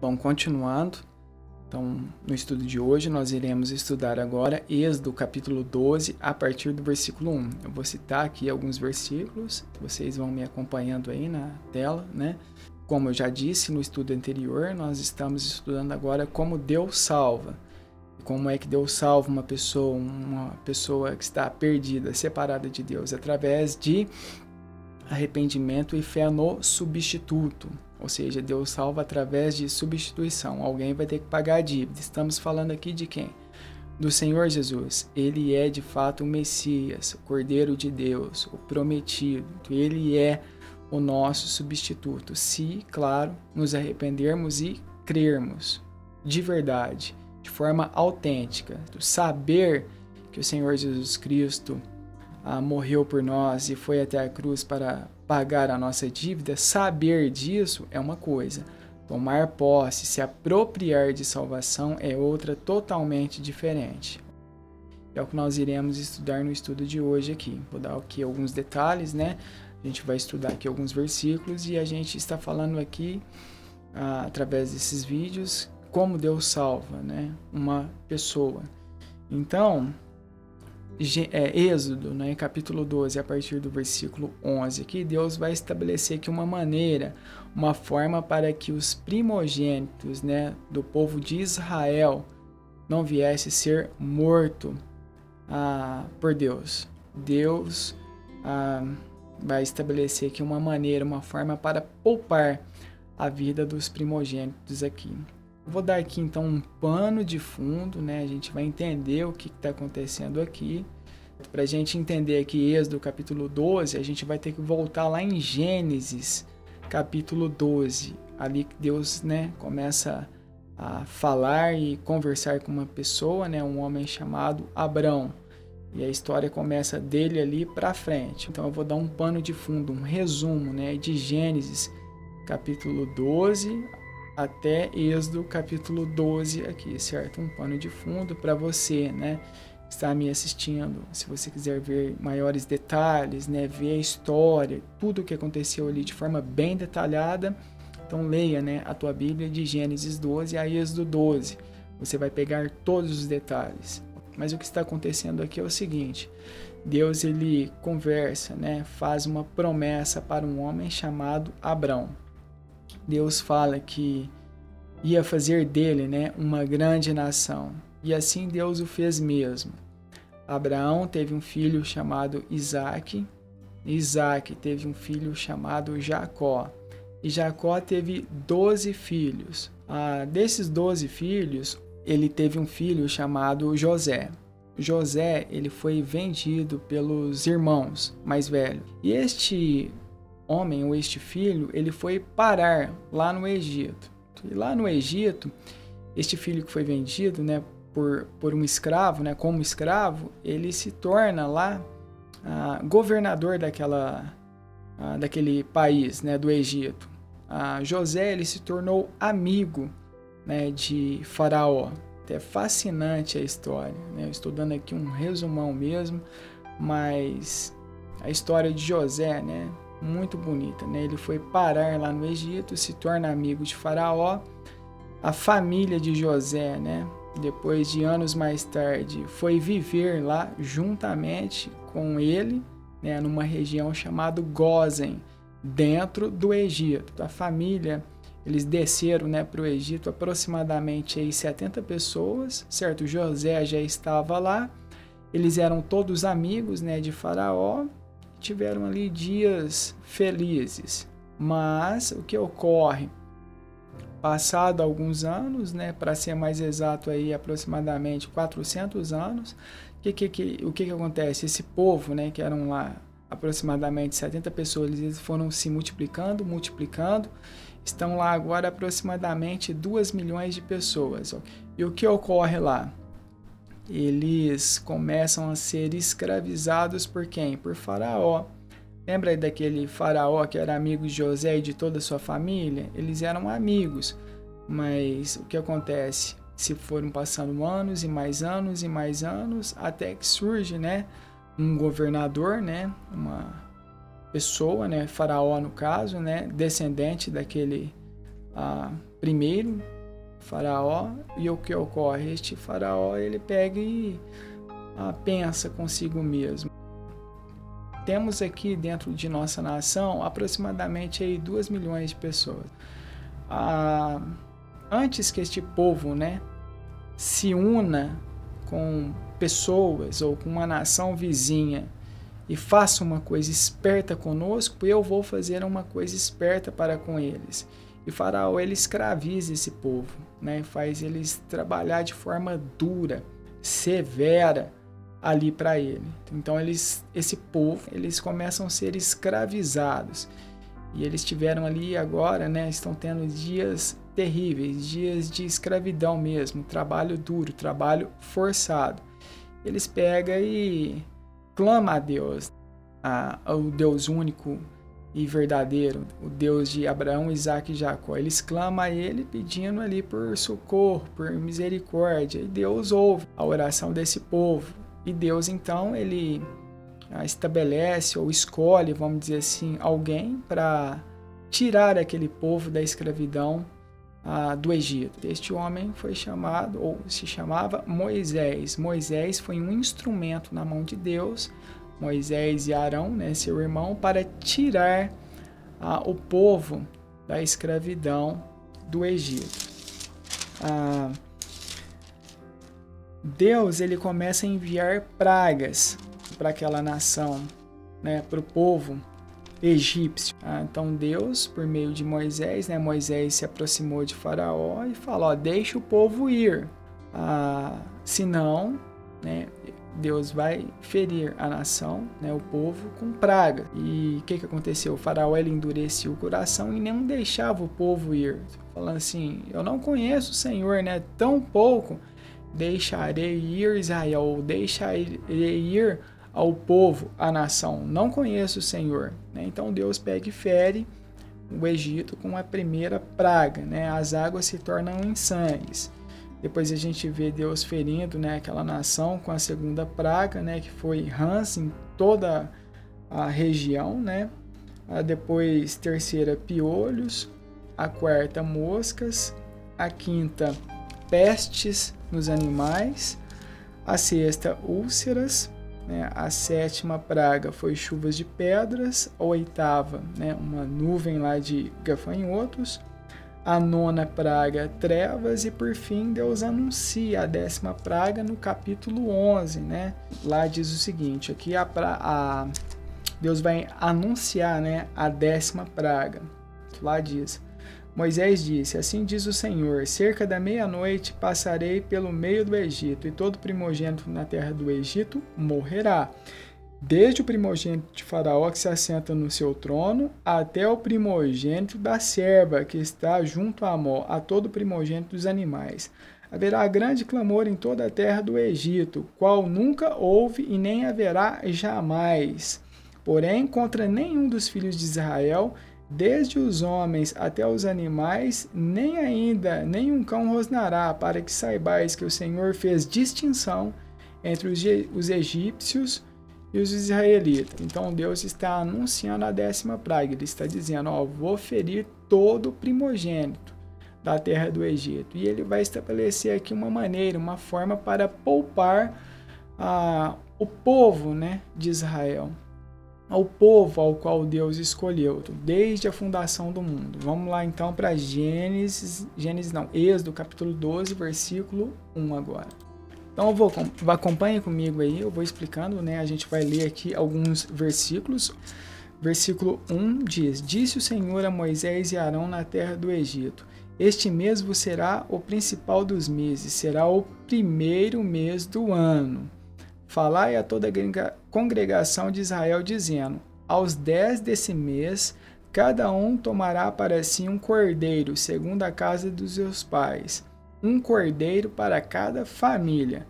Bom, continuando, então, no estudo de hoje, nós iremos estudar agora Êxodo capítulo 12, a partir do versículo 1. Eu vou citar aqui alguns versículos, vocês vão me acompanhando aí na tela, né? Como eu já disse no estudo anterior, nós estamos estudando agora como Deus salva. Como é que Deus salva uma pessoa que está perdida, separada de Deus, através de arrependimento e fé no substituto. Ou seja, Deus salva através de substituição. Alguém vai ter que pagar a dívida. Estamos falando aqui de quem? Do Senhor Jesus. Ele é de fato o Messias, o Cordeiro de Deus, o prometido. Ele é o nosso substituto. Se, claro, nos arrependermos e crermos de verdade, de forma autêntica, saber que o Senhor Jesus Cristo morreu por nós e foi até a cruz para pagar a nossa dívida, saber disso é uma coisa. Tomar posse, se apropriar de salvação é outra totalmente diferente. É o que nós iremos estudar no estudo de hoje aqui. Vou dar aqui alguns detalhes, né? A gente vai estudar aqui alguns versículos e a gente está falando aqui, através desses vídeos, como Deus salva, né? Uma pessoa. Então, Êxodo, né, capítulo 12, a partir do versículo 11, aqui Deus vai estabelecer aqui uma maneira, uma forma para que os primogênitos, né, do povo de Israel não viesse a ser morto por Deus. Deus vai estabelecer aqui uma maneira, uma forma para poupar a vida dos primogênitos aqui. Vou dar aqui então um pano de fundo, né? A gente vai entender o que está acontecendo aqui. Para a gente entender aqui Êxodo capítulo 12, a gente vai ter que voltar lá em Gênesis capítulo 12. Ali que Deus, né, começa a falar e conversar com uma pessoa, né, um homem chamado Abrão. E a história começa dele ali para frente. Então eu vou dar um pano de fundo, um resumo, né, de Gênesis capítulo 12 até Êxodo capítulo 12 aqui, certo? Um pano de fundo para você, né, que está me assistindo. Se você quiser ver maiores detalhes, né, ver a história, tudo o que aconteceu ali de forma bem detalhada, então leia, né, a tua Bíblia de Gênesis 12 a Êxodo 12. Você vai pegar todos os detalhes. Mas o que está acontecendo aqui é o seguinte: Deus, ele conversa, né, faz uma promessa para um homem chamado Abrão. Deus fala que ia fazer dele, né, uma grande nação. E assim Deus o fez mesmo. Abraão teve um filho chamado Isaque. Isaque teve um filho chamado Jacó. E Jacó teve 12 filhos. Desses 12 filhos, ele teve um filho chamado José. José, ele foi vendido pelos irmãos mais velhos. E este homem, ou este filho, ele foi parar lá no Egito. E lá no Egito, este filho que foi vendido, né, por um escravo, né, como escravo, ele se torna lá governador daquele país, né, do Egito. José, ele se tornou amigo, né, de Faraó. É fascinante a história, né? Eu estou dando aqui um resumão mesmo, mas a história de José, né, muito bonita, né? Ele foi parar lá no Egito, se torna amigo de Faraó. A família de José, né, depois de anos mais tarde, foi viver lá juntamente com ele, né, numa região chamada Gósen, dentro do Egito. A família, eles desceram, né, para o Egito, aproximadamente aí 70 pessoas, certo? José já estava lá, eles eram todos amigos, né, de Faraó, tiveram ali dias felizes. Mas o que ocorre? Passado alguns anos, né, para ser mais exato aí, aproximadamente 400 anos, o que acontece? Esse povo, né, que eram lá aproximadamente 70 pessoas, eles foram se multiplicando, estão lá agora aproximadamente 2 milhões de pessoas. E o que ocorre lá? Eles começam a ser escravizados por quem? Por Faraó. Lembra daquele Faraó que era amigo de José e de toda a sua família? Eles eram amigos, mas o que acontece? Se foram passando anos e mais anos e mais anos, até que surge, né, um governador, né, uma pessoa, né, Faraó no caso, né, descendente daquele primeiro faraó, e o que ocorre? Este faraó, ele pega e pensa consigo mesmo. Temos aqui dentro de nossa nação aproximadamente aí 2 milhões de pessoas. Antes que este povo, né, se una com pessoas ou com uma nação vizinha e faça uma coisa esperta conosco, eu vou fazer uma coisa esperta para com eles. E Faraó, ele escraviza esse povo, né, faz eles trabalhar de forma dura, severa ali para ele. Então esse povo, eles começam a ser escravizados. E eles tiveram ali agora, né, estão tendo dias terríveis, dias de escravidão mesmo, trabalho duro, trabalho forçado. Eles pegam e clamam a Deus, ao Deus único e verdadeiro, o Deus de Abraão, Isaac e Jacó. Eles clamam a ele pedindo ali por socorro, por misericórdia. E Deus ouve a oração desse povo. E Deus, então, ele estabelece ou escolhe, vamos dizer assim, alguém para tirar aquele povo da escravidão do Egito. Este homem foi chamado, ou se chamava Moisés. Moisés foi um instrumento na mão de Deus, Moisés e Arão, né, seu irmão, para tirar o povo da escravidão do Egito. Deus, ele começa a enviar pragas para aquela nação, né, para o povo egípcio. Então Deus, por meio de Moisés, né, Moisés se aproximou de Faraó e falou: deixa o povo ir, senão, né, Deus vai ferir a nação, né, o povo, com praga. E o que aconteceu? O Faraó, ele endureceu o coração e não deixava o povo ir, falando assim: eu não conheço o Senhor, né, tão pouco deixarei ir Israel, ou deixarei ir ao povo, a nação, não conheço o Senhor, né? Então Deus pega e fere o Egito com a primeira praga, né? As águas se tornam em sangues. Depois a gente vê Deus ferindo, né, aquela nação com a segunda praga, né, que foi rãs em toda a região, né? Depois terceira, piolhos, a quarta, moscas, a quinta, pestes nos animais, a sexta, úlceras, né? A sétima praga foi chuvas de pedras, a oitava, né, uma nuvem lá de gafanhotos, a nona praga, trevas, e por fim Deus anuncia a 10ª praga no capítulo 11, né? Lá diz o seguinte, aqui Deus vai anunciar, né, a 10ª praga. Lá diz: Moisés disse: assim diz o Senhor, cerca da meia-noite passarei pelo meio do Egito, e todo primogênito na terra do Egito morrerá, desde o primogênito de Faraó que se assenta no seu trono, até o primogênito da serva que está junto a Amó, a todo primogênito dos animais. Haverá grande clamor em toda a terra do Egito, qual nunca houve e nem haverá jamais. Porém, contra nenhum dos filhos de Israel, desde os homens até os animais, nem ainda nenhum cão rosnará, para que saibais que o Senhor fez distinção entre os egípcios e os israelitas. Então Deus está anunciando a 10ª praga. Ele está dizendo: vou ferir todo o primogênito da terra do Egito. E ele vai estabelecer aqui uma maneira, uma forma para poupar o povo, né, de Israel, ao povo ao qual Deus escolheu desde a fundação do mundo. Vamos lá então para Êxodo capítulo 12, versículo 1 agora. Então acompanhe comigo aí, eu vou explicando, né? A gente vai ler aqui alguns versículos. Versículo 1 diz: disse o Senhor a Moisés e Arão na terra do Egito: este mês vos será o principal dos meses, será o primeiro mês do ano. Falai a toda a congregação de Israel, dizendo: aos 10 desse mês, cada um tomará para si um cordeiro, segundo a casa dos seus pais, um cordeiro para cada família.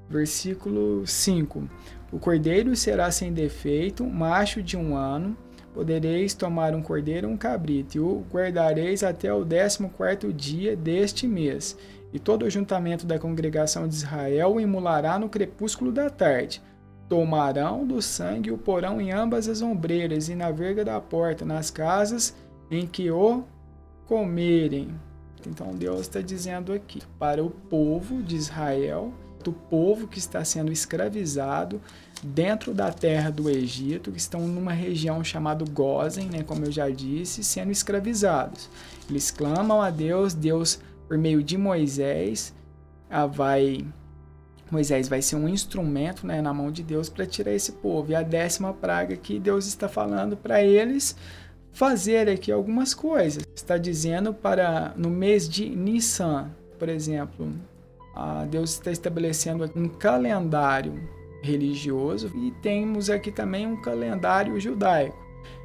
Versículo 5. O cordeiro será sem defeito, macho de 1 ano. Podereis tomar um cordeiro ou um cabrito, e o guardareis até o 14º dia deste mês. E todo o ajuntamento da congregação de Israel o imolará no crepúsculo da tarde. Tomarão do sangue e o porão em ambas as ombreiras e na verga da porta, nas casas em que o comerem. Então Deus está dizendo aqui para o povo de Israel, do povo que está sendo escravizado dentro da terra do Egito, que estão numa região chamada Gósen, né, como eu já disse, sendo escravizados. Eles clamam a Deus, Deus, por meio de Moisés, Moisés vai ser um instrumento, né, na mão de Deus para tirar esse povo. E a 10ª praga que Deus está falando para eles fazer aqui algumas coisas. Está dizendo para no mês de Nissan, por exemplo, Deus está estabelecendo um calendário religioso e temos aqui também um calendário judaico.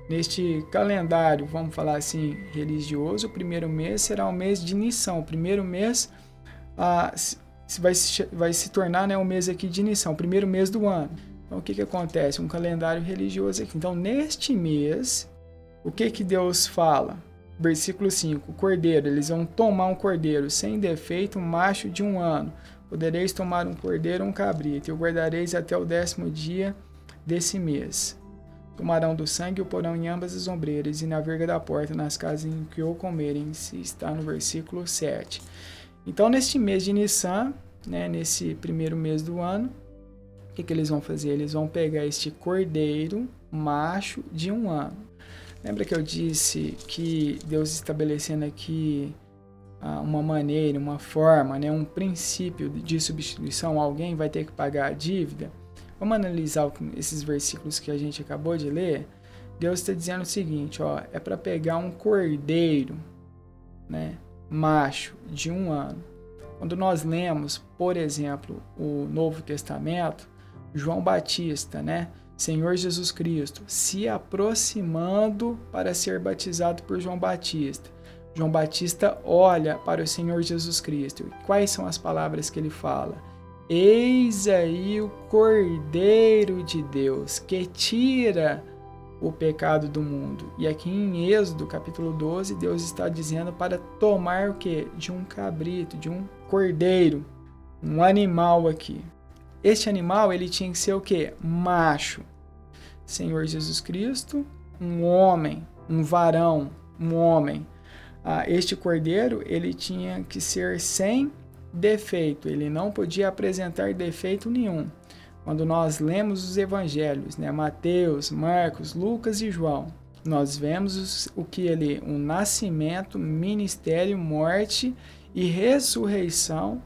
Neste calendário, vamos falar assim, religioso, o primeiro mês será o mês de Nissan. O primeiro mês vai se tornar, né, o mês aqui de Nissan, o primeiro mês do ano. Então, o que acontece? Um calendário religioso aqui. Então, neste mês, o que Deus fala? Versículo 5. O cordeiro, eles vão tomar um cordeiro sem defeito, um macho de 1 ano. Podereis tomar um cordeiro ou um cabrito, e o guardareis até o 10º dia desse mês. Tomarão do sangue e o porão em ambas as ombreiras e na verga da porta, nas casas em que o comerem. Se está no versículo 7. Então, neste mês de Nissan, né, nesse primeiro mês do ano, o que eles vão fazer? Eles vão pegar este cordeiro macho de 1 ano. Lembra que eu disse que Deus estabelecendo aqui uma maneira, uma forma, né, um princípio de substituição, alguém vai ter que pagar a dívida? Vamos analisar esses versículos que a gente acabou de ler. Deus está dizendo o seguinte, é para pegar um cordeiro, né, macho de 1 ano. Quando nós lemos, por exemplo, o Novo Testamento, João Batista, né, Senhor Jesus Cristo, se aproximando para ser batizado por João Batista. João Batista olha para o Senhor Jesus Cristo. Quais são as palavras que ele fala? Eis aí o Cordeiro de Deus que tira o pecado do mundo. E aqui em Êxodo, capítulo 12, Deus está dizendo para tomar o quê? De um cabrito, de um cordeiro, um animal aqui. Este animal, ele tinha que ser o quê? Macho. Senhor Jesus Cristo, um homem, um varão, um homem. Este cordeiro, ele tinha que ser sem defeito. Ele não podia apresentar defeito nenhum. Quando nós lemos os evangelhos, né, Mateus, Marcos, Lucas e João, nós vemos o que ele, um nascimento, ministério, morte e ressurreição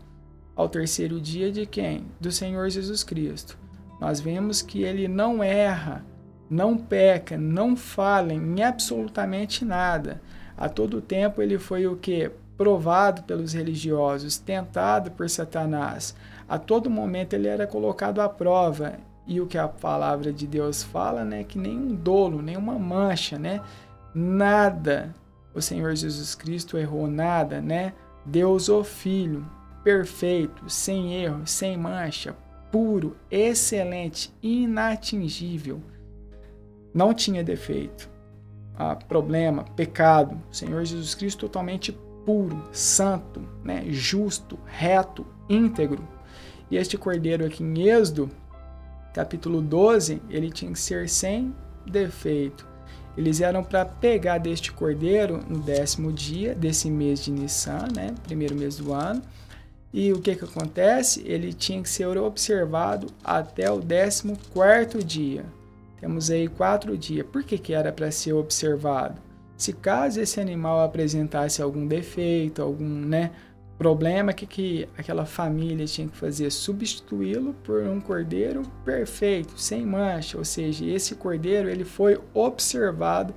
ao 3º dia de quem? Do Senhor Jesus Cristo. Nós vemos que ele não erra, não peca, não falha em absolutamente nada. A todo tempo ele foi o que? Provado pelos religiosos, tentado por Satanás. A todo momento ele era colocado à prova. E o que a palavra de Deus fala, né, que nenhum dolo, nenhuma mancha, né, nada. O Senhor Jesus Cristo errou nada, né? Deus o Filho, perfeito, sem erro, sem mancha, puro, excelente, inatingível. Não tinha defeito, problema, pecado. O Senhor Jesus Cristo totalmente puro, santo, né, justo, reto, íntegro. E este cordeiro aqui em Êxodo, capítulo 12, ele tinha que ser sem defeito. Eles eram para pegar deste cordeiro no 10º dia desse mês de Nissan, né, primeiro mês do ano. E o que acontece? Ele tinha que ser observado até o 14º dia. Temos aí 4 dias. Por que era para ser observado? Se caso esse animal apresentasse algum defeito, algum, né, problema, que aquela família tinha que fazer? Substituí-lo por um cordeiro perfeito, sem mancha. Ou seja, esse cordeiro ele foi observado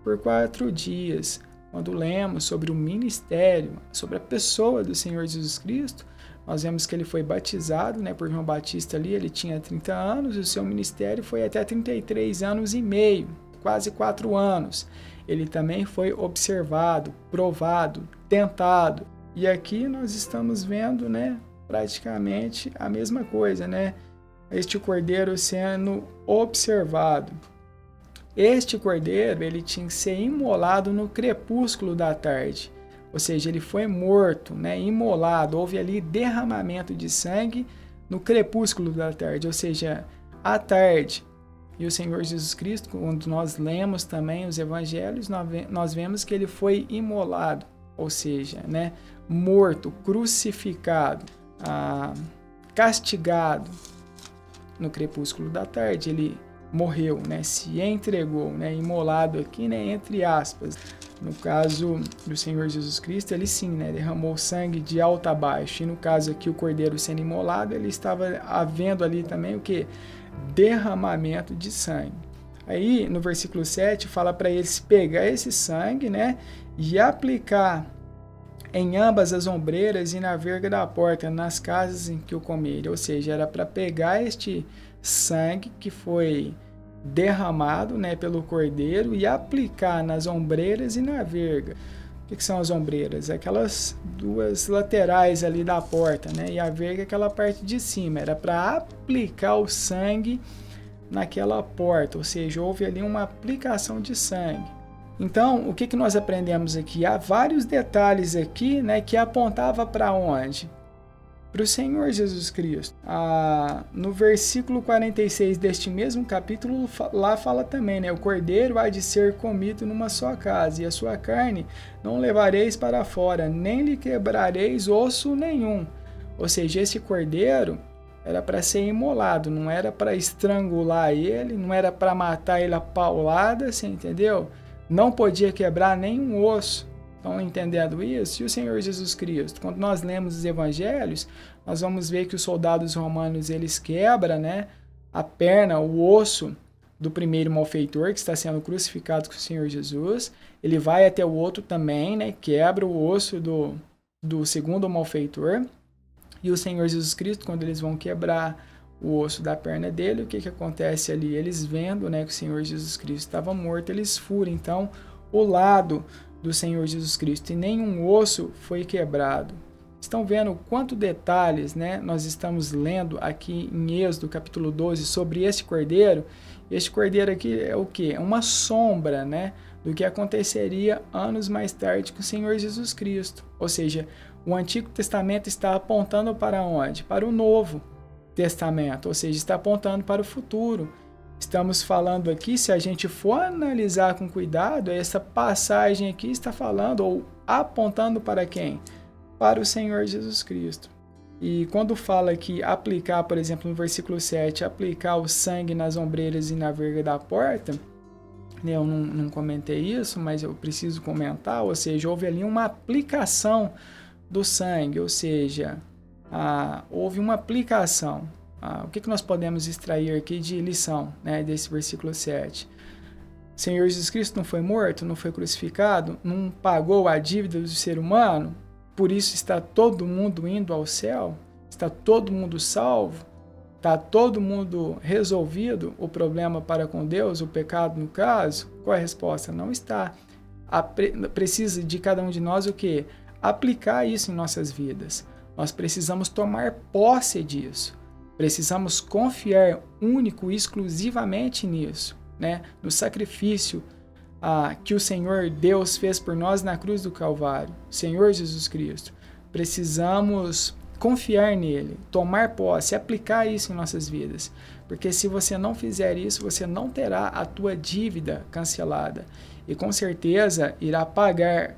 por 4 dias. Quando lemos sobre o ministério, sobre a pessoa do Senhor Jesus Cristo, nós vemos que ele foi batizado, né, por João Batista ali, ele tinha 30 anos, e o seu ministério foi até 33 anos e meio, quase 4 anos. Ele também foi observado, provado, tentado. E aqui nós estamos vendo, né, praticamente a mesma coisa, né? Este cordeiro sendo observado. Este cordeiro, ele tinha que ser imolado no crepúsculo da tarde. Ou seja, ele foi morto, né, imolado. Houve ali derramamento de sangue no crepúsculo da tarde. Ou seja, à tarde, E o Senhor Jesus Cristo, quando nós lemos também os evangelhos, nós vemos que ele foi imolado, ou seja, né, morto, crucificado, castigado no crepúsculo da tarde. Ele morreu, né, se entregou, né, imolado aqui, né, entre aspas. No caso do Senhor Jesus Cristo, ele sim, né, derramou sangue de alto a baixo. E no caso aqui, o cordeiro sendo imolado, ele estava havendo ali também o que? Derramamento de sangue. Aí, no versículo 7, fala para eles pegar esse sangue, né, e aplicar em ambas as ombreiras e na verga da porta, nas casas em que o comerem. Ou seja, era para pegar este sangue que foi derramado, né, pelo cordeiro e aplicar nas ombreiras e na verga. O que são as ombreiras? Aquelas duas laterais ali da porta, né, e a verga é aquela parte de cima. Era para aplicar o sangue naquela porta, ou seja, houve ali uma aplicação de sangue. Então, o que nós aprendemos aqui? Há vários detalhes aqui, né, que apontava para onde? Para o Senhor Jesus Cristo. No versículo 46 deste mesmo capítulo, lá fala também, né? O cordeiro há de ser comido numa só casa, e a sua carne não levareis para fora, nem lhe quebrareis osso nenhum. Ou seja, esse cordeiro era para ser imolado, não era para estrangular ele, não era para matar ele a paulada, você entendeu? Não podia quebrar nenhum osso. Estão entendendo isso? E o Senhor Jesus Cristo? Quando nós lemos os evangelhos, nós vamos ver que os soldados romanos, eles quebram, né, a perna, o osso do primeiro malfeitor que está sendo crucificado com o Senhor Jesus. Ele vai até o outro também, né, quebra o osso do segundo malfeitor. E o Senhor Jesus Cristo, quando eles vão quebrar o osso da perna dele, o que acontece ali? Eles vendo, né, que o Senhor Jesus Cristo estava morto, eles furam, então, o lado do Senhor Jesus Cristo, e nenhum osso foi quebrado. Estão vendo quantos detalhes, né, nós estamos lendo aqui em Êxodo capítulo 12 sobre esse cordeiro? Este cordeiro aqui é o quê? É uma sombra, né, do que aconteceria anos mais tarde com o Senhor Jesus Cristo. Ou seja, o Antigo Testamento está apontando para onde? Para o Novo Testamento, ou seja, está apontando para o futuro. Estamos falando aqui, se a gente for analisar com cuidado, essa passagem aqui está falando ou apontando para quem? Para o Senhor Jesus Cristo. E quando fala que aplicar, por exemplo, no versículo 7, aplicar o sangue nas ombreiras e na verga da porta, eu não comentei isso, mas eu preciso comentar, ou seja, houve ali uma aplicação do sangue, ou seja, houve uma aplicação. O que nós podemos extrair aqui de lição, né, desse versículo 7? O Senhor Jesus Cristo não foi morto, não foi crucificado, não pagou a dívida do ser humano, por isso está todo mundo indo ao céu, está todo mundo salvo, está todo mundo resolvido o problema para com Deus, o pecado no caso? Qual é a resposta? Não está. Precisa de cada um de nós o quê? Aplicar isso em nossas vidas. Nós precisamos tomar posse disso. Precisamos confiar único e exclusivamente nisso, né? No sacrifício que o Senhor Deus fez por nós na cruz do Calvário, Senhor Jesus Cristo. Precisamos confiar nele, tomar posse, aplicar isso em nossas vidas. Porque se você não fizer isso, você não terá a tua dívida cancelada. E com certeza irá pagar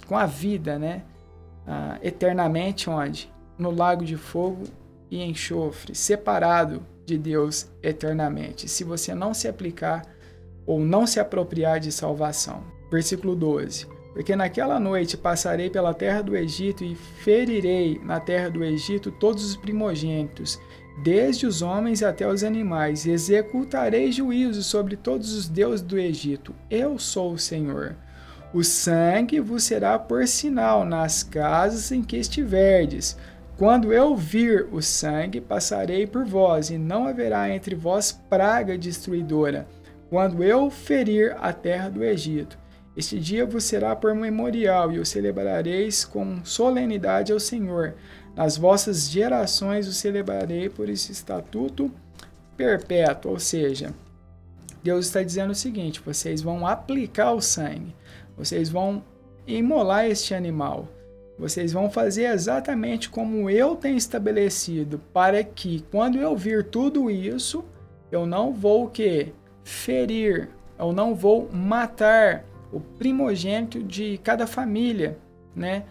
com a vida, né? Eternamente onde? No lago de fogo e enxofre, separado de Deus eternamente, se você não se aplicar ou não se apropriar de salvação. Versículo 12. Porque naquela noite passarei pela terra do Egito e ferirei na terra do Egito todos os primogênitos, desde os homens até os animais, e executarei juízo sobre todos os deuses do Egito. Eu sou o Senhor. O sangue vos será por sinal nas casas em que estiverdes. Quando eu vir o sangue, passarei por vós, e não haverá entre vós praga destruidora, quando eu ferir a terra do Egito. Este dia vos será por memorial, e o celebrareis com solenidade ao Senhor. Nas vossas gerações o celebrarei por esse estatuto perpétuo. Ou seja, Deus está dizendo o seguinte: vocês vão aplicar o sangue, vocês vão imolar este animal. Vocês vão fazer exatamente como eu tenho estabelecido, para que, quando eu vir tudo isso, eu não vou o quê? Ferir, eu não vou matar o primogênito de cada família, né,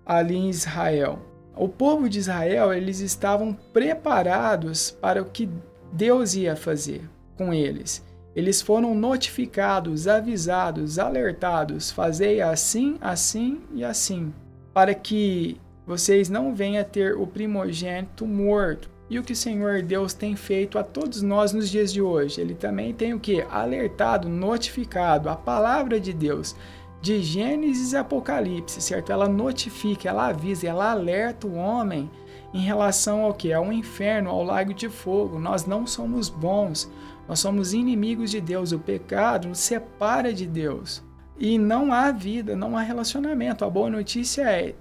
ali em Israel. O povo de Israel, eles estavam preparados para o que Deus ia fazer com eles. Eles foram notificados, avisados, alertados, fazei assim, assim e assim, para que vocês não venham a ter o primogênito morto. E o que o Senhor Deus tem feito a todos nós nos dias de hoje? Ele também tem o que? Alertado, notificado. A palavra de Deus, de Gênesis e Apocalipse, certo? Ela notifica, ela avisa, ela alerta o homem em relação ao que? Ao inferno, ao lago de fogo. Nós não somos bons, nós somos inimigos de Deus. O pecado nos separa de Deus. E não há vida, não há relacionamento. A boa notícia é,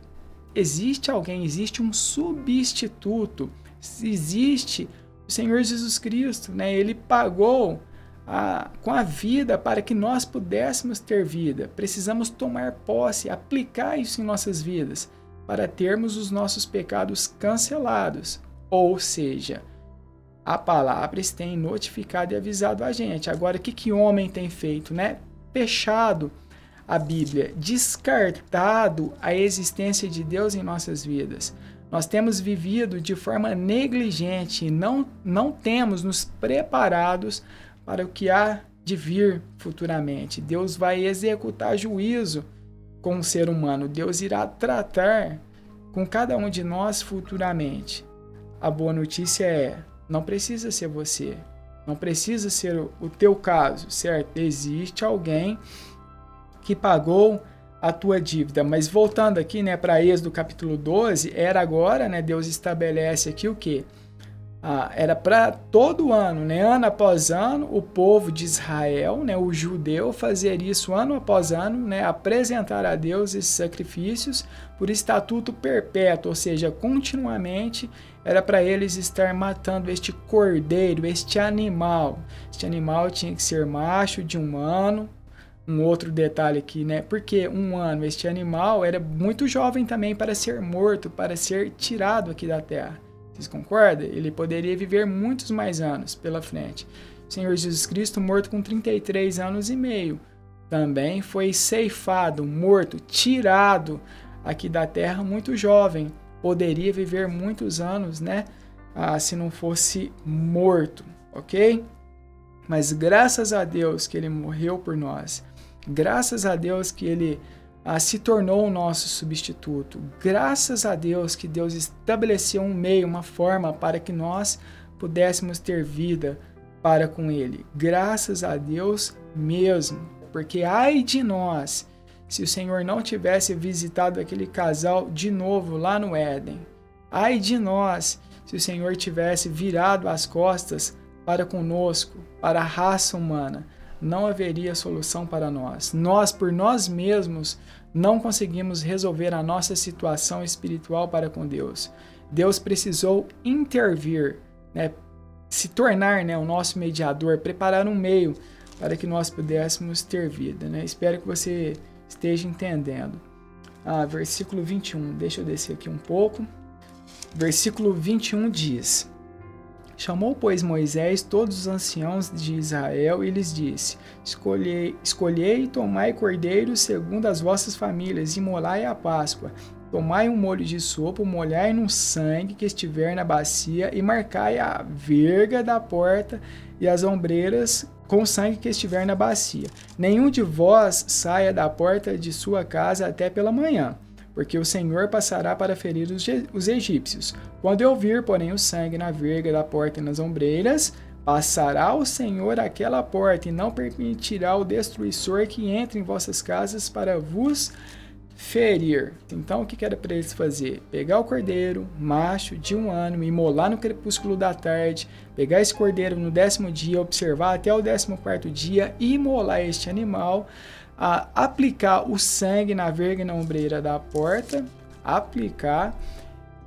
existe alguém, existe um substituto, existe o Senhor Jesus Cristo, né? Ele pagou com a vida para que nós pudéssemos ter vida. Precisamos tomar posse, aplicar isso em nossas vidas, para termos os nossos pecados cancelados. Ou seja, a palavra tem notificado e avisado a gente. Agora, o que o homem tem feito, né? Fechado a Bíblia, descartado a existência de Deus em nossas vidas. Nós temos vivido de forma negligente e não temos nos preparados para o que há de vir futuramente. Deus vai executar juízo com o ser humano. Deus irá tratar com cada um de nós futuramente. A boa notícia é, não precisa ser você, não precisa ser o teu caso, certo? Existe alguém que pagou a tua dívida. Mas voltando aqui, né, para Êxodo capítulo 12, era agora, né, Deus estabelece aqui o quê? Era para todo ano, né, ano após ano, o povo de Israel, né, o judeu, fazer isso ano após ano, né, apresentar a Deus esses sacrifícios por estatuto perpétuo, ou seja, continuamente era para eles estar matando este cordeiro, este animal. Este animal tinha que ser macho de 1 ano. Um outro detalhe aqui, né? Porque 1 ano, este animal era muito jovem também para ser morto, para ser tirado aqui da terra. Vocês concordam? Ele poderia viver muitos mais anos pela frente. O Senhor Jesus Cristo, morto com 33 anos e meio, também foi ceifado, morto, tirado aqui da terra muito jovem. Poderia viver muitos anos, né? Se não fosse morto, ok? Mas graças a Deus que ele morreu por nós. Graças a Deus que ele se tornou o nosso substituto. Graças a Deus que Deus estabeleceu um meio, uma forma para que nós pudéssemos ter vida para com ele. Graças a Deus mesmo. Porque ai de nós, se o Senhor não tivesse visitado aquele casal de novo lá no Éden. Ai de nós, se o Senhor tivesse virado as costas para conosco, para a raça humana. Não haveria solução para nós. Nós, por nós mesmos, não conseguimos resolver a nossa situação espiritual para com Deus. Deus precisou intervir, né? Se tornar, né, o nosso mediador, preparar um meio para que nós pudéssemos ter vida, né? Espero que você esteja entendendo. Versículo 21, deixa eu descer aqui um pouco. Versículo 21 diz: Chamou, pois, Moisés todos os anciãos de Israel e lhes disse: Escolhei e tomai cordeiro segundo as vossas famílias, e molai a Páscoa. Tomai um molho de sopo, molhai no sangue que estiver na bacia, e marcai a verga da porta e as ombreiras com o sangue que estiver na bacia. Nenhum de vós saia da porta de sua casa até pela manhã, porque o Senhor passará para ferir os egípcios. Quando eu vir, porém, o sangue na verga da porta e nas ombreiras, passará o Senhor aquela porta, e não permitirá o destruidor que entre em vossas casas para vos ferir. Então, o que era para eles fazer? Pegar o cordeiro, macho, de 1 ano, imolar no crepúsculo da tarde, pegar esse cordeiro no 10º dia, observar até o 14º dia, e imolar este animal, aplicar o sangue na verga e na ombreira da porta, aplicar,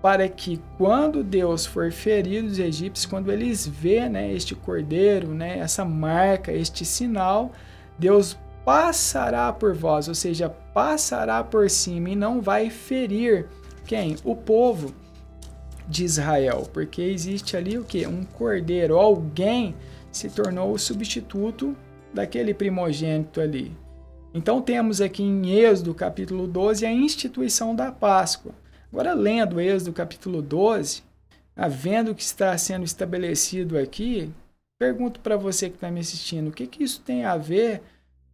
para que quando Deus for ferir os egípcios, quando eles vêem, né, este cordeiro, né, essa marca, este sinal, Deus passará por vós, ou seja, passará por cima e não vai ferir quem? O povo de Israel, porque existe ali o que? Um cordeiro, alguém se tornou o substituto daquele primogênito ali. Então temos aqui em Êxodo capítulo 12 a instituição da Páscoa. Agora lendo Êxodo capítulo 12, vendo o que está sendo estabelecido aqui, pergunto para você que está me assistindo, o que isso tem a ver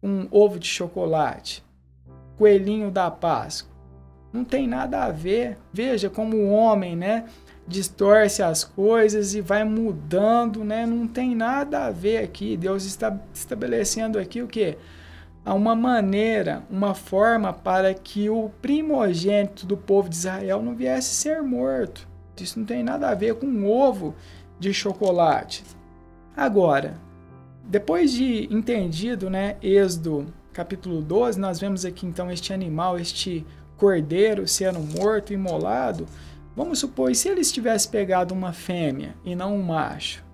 com ovo de chocolate, coelhinho da Páscoa? Não tem nada a ver. Veja como o homem, né, distorce as coisas e vai mudando, né? Não tem nada a ver aqui. Deus está estabelecendo aqui o quê? Há uma maneira, uma forma para que o primogênito do povo de Israel não viesse ser morto. Isso não tem nada a ver com um ovo de chocolate. Agora, depois de entendido, né, Êxodo capítulo 12, nós vemos aqui então este animal, este cordeiro sendo morto, imolado. Vamos supor, se eles tivessem pegado uma fêmea e não um macho?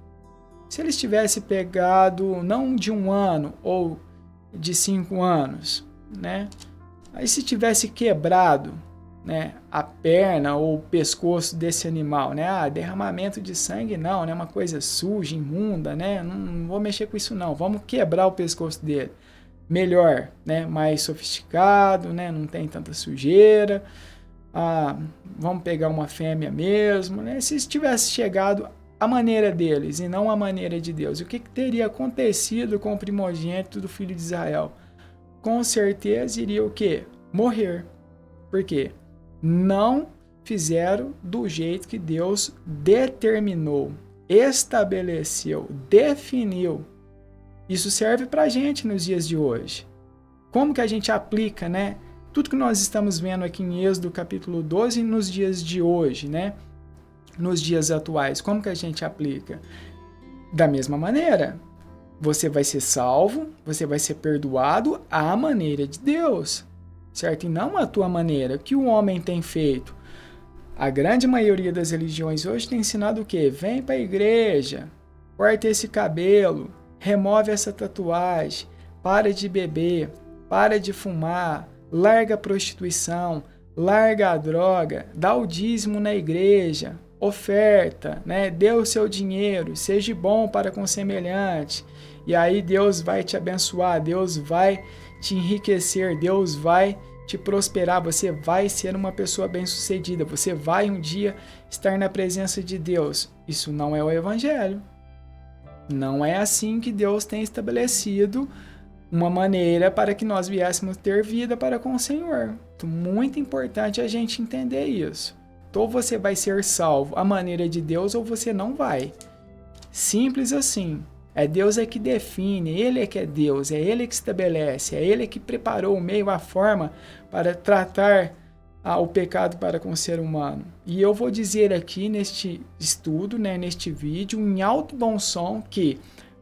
Se eles tivessem pegado não de 1 ano ou de 5 anos, né? Aí se tivesse quebrado, né, a perna ou o pescoço desse animal, né? Derramamento de sangue não, né? Uma coisa suja, imunda, né? Não vou mexer com isso não. Vamos quebrar o pescoço dele. Melhor, né? Mais sofisticado, né? Não tem tanta sujeira. Vamos pegar uma fêmea mesmo, né? Se tivesse chegado a maneira deles e não a maneira de Deus, o que teria acontecido com o primogênito do filho de Israel? Com certeza iria o quê? Morrer. Por quê? Não fizeram do jeito que Deus determinou, estabeleceu, definiu. Isso serve para a gente nos dias de hoje. Como que a gente aplica, né? Tudo que nós estamos vendo aqui em Êxodo capítulo 12 nos dias de hoje, né? Nos dias atuais, como que a gente aplica? Da mesma maneira, você vai ser salvo, você vai ser perdoado à maneira de Deus, certo? E não à tua maneira. O que o homem tem feito? A grande maioria das religiões hoje tem ensinado o quê? Vem para a igreja, corta esse cabelo, remove essa tatuagem, para de beber, para de fumar, larga a prostituição, larga a droga, dá o dízimo na igreja, oferta, né? Dê o seu dinheiro, seja bom para com o semelhante, e aí Deus vai te abençoar, Deus vai te enriquecer, Deus vai te prosperar, você vai ser uma pessoa bem-sucedida, você vai um dia estar na presença de Deus. Isso não é o Evangelho. Não é assim que Deus tem estabelecido uma maneira para que nós viéssemos ter vida para com o Senhor. Muito importante a gente entender isso. Ou você vai ser salvo à maneira de Deus ou você não vai. Simples assim. É Deus que define, Ele é que é Deus, é Ele que estabelece, é Ele que preparou o meio, a forma para tratar o pecado para com o ser humano. E eu vou dizer aqui neste estudo, né, neste vídeo, em alto bom som, que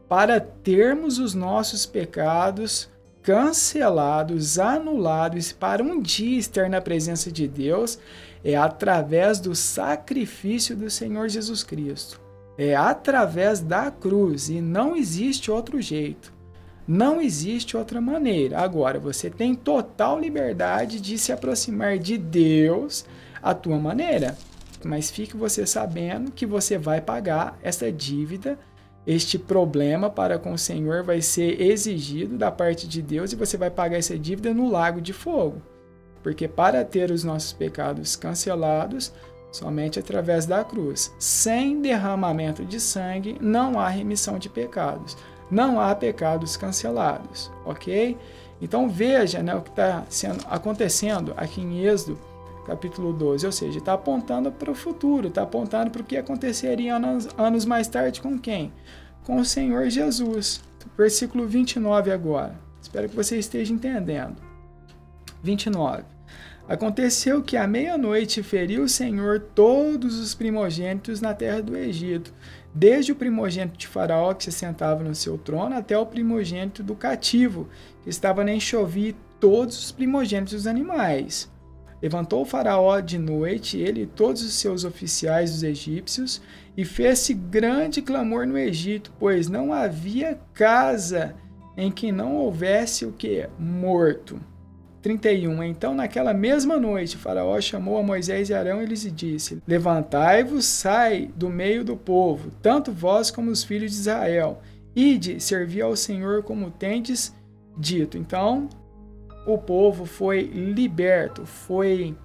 para termos os nossos pecados cancelados, anulados, para um dia estar na presença de Deus, é através do sacrifício do Senhor Jesus Cristo. É através da cruz e não existe outro jeito. Não existe outra maneira. Agora, você tem total liberdade de se aproximar de Deus à tua maneira. Mas fique você sabendo que você vai pagar essa dívida. Este problema para com o Senhor vai ser exigido da parte de Deus e você vai pagar essa dívida no lago de fogo. Porque para ter os nossos pecados cancelados, somente através da cruz, sem derramamento de sangue, não há remissão de pecados. Não há pecados cancelados, ok? Então veja, né, o que está acontecendo aqui em Êxodo capítulo 12, ou seja, está apontando para o futuro, está apontando para o que aconteceria anos mais tarde com quem? Com o Senhor Jesus. Versículo 29 agora. Espero que você esteja entendendo. 29. Aconteceu que à meia-noite feriu o Senhor todos os primogênitos na terra do Egito, desde o primogênito de Faraó que se sentava no seu trono até o primogênito do cativo, que estava na enxovia, todos os primogênitos dos animais. Levantou o Faraó de noite, ele e todos os seus oficiais dos egípcios, e fez-se grande clamor no Egito, pois não havia casa em que não houvesse o que? Morto. 31. Então, naquela mesma noite, Faraó chamou a Moisés e Arão e lhes disse: Levantai-vos, sai do meio do povo, tanto vós como os filhos de Israel, ide servir ao Senhor como tendes dito. Então, o povo foi liberto, foi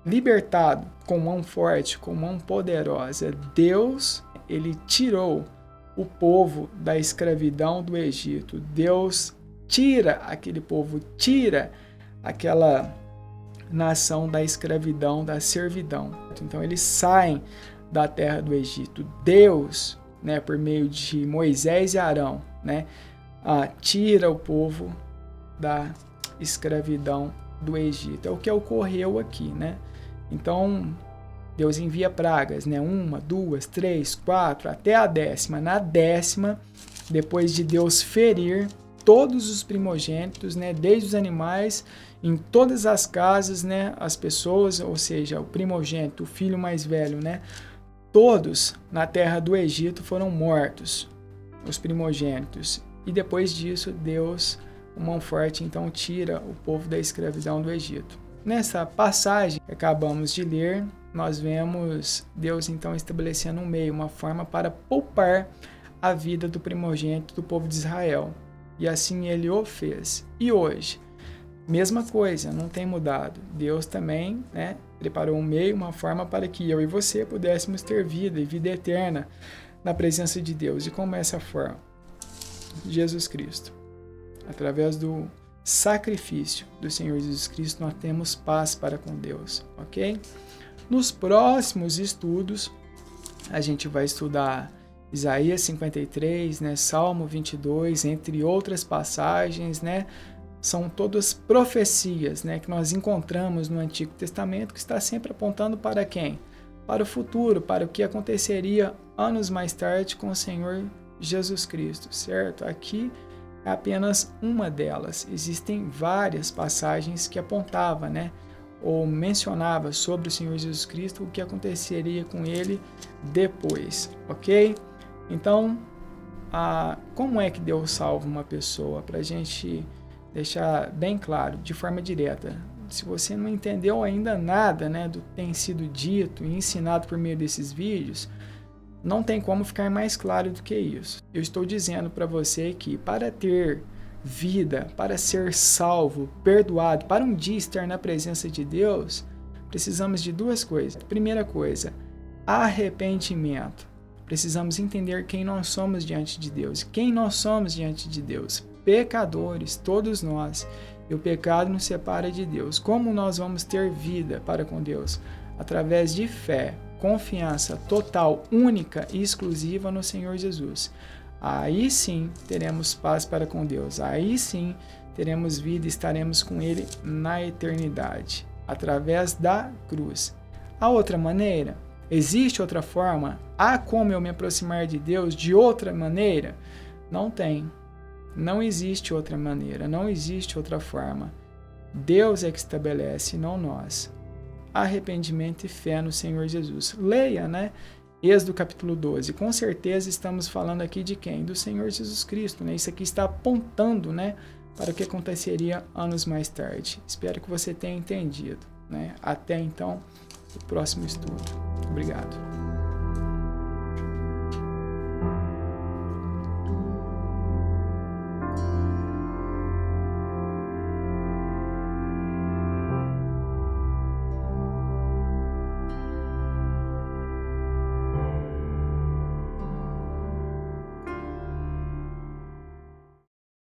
libertado com mão forte, com mão poderosa. Deus, ele tirou o povo da escravidão do Egito. Deus tira aquele povo, tira aquela nação da escravidão, da servidão. Então eles saem da terra do Egito. Deus, né, por meio de Moisés e Arão, né, tira o povo da escravidão do Egito. É o que ocorreu aqui, né? Então Deus envia pragas, né? 1, 2, 3, 4, até a 10ª. Na 10ª, depois de Deus ferir todos os primogênitos, né? Desde os animais, em todas as casas, né? As pessoas, ou seja, o primogênito, o filho mais velho, né? Todos na terra do Egito foram mortos, os primogênitos. E depois disso, Deus, com mão forte, então tira o povo da escravidão do Egito. Nessa passagem que acabamos de ler, nós vemos Deus então estabelecendo um meio, uma forma para poupar a vida do primogênito do povo de Israel. E assim ele o fez. E hoje, mesma coisa, não tem mudado. Deus também, né, preparou um meio, uma forma para que eu e você pudéssemos ter vida e vida eterna na presença de Deus. E como é essa forma? Jesus Cristo. Através do sacrifício do Senhor Jesus Cristo, nós temos paz para com Deus, ok? Nos próximos estudos, a gente vai estudar Isaías 53, né, Salmo 22, entre outras passagens, né? São todas profecias, né, que nós encontramos no Antigo Testamento, que está sempre apontando para quem? Para o futuro, para o que aconteceria anos mais tarde com o Senhor Jesus Cristo, certo? Aqui é apenas uma delas. Existem várias passagens que apontavam, né, ou mencionava sobre o Senhor Jesus Cristo, o que aconteceria com ele depois, ok? Então, como é que Deus salva uma pessoa? Para a gente deixar bem claro, de forma direta. Se você não entendeu ainda nada, né, do que tem sido dito e ensinado por meio desses vídeos, não tem como ficar mais claro do que isso. Eu estou dizendo para você que para ter vida, para ser salvo, perdoado, para um dia estar na presença de Deus, precisamos de duas coisas. Primeira coisa, arrependimento. Precisamos entender quem nós somos diante de Deus. Quem nós somos diante de Deus? Pecadores, todos nós. E o pecado nos separa de Deus. Como nós vamos ter vida para com Deus? Através de fé, confiança total, única e exclusiva no Senhor Jesus. Aí sim teremos paz para com Deus. Aí sim teremos vida e estaremos com Ele na eternidade, através da cruz. Há outra maneira? Existe outra forma? Há como eu me aproximar de Deus de outra maneira? Não tem. Não existe outra maneira, não existe outra forma. Deus é que estabelece, não nós. Arrependimento e fé no Senhor Jesus. Leia, né? Êxodo capítulo 12. Com certeza estamos falando aqui de quem? Do Senhor Jesus Cristo, né? Isso aqui está apontando, né, para o que aconteceria anos mais tarde. Espero que você tenha entendido, né? Até então, o próximo estudo. Obrigado.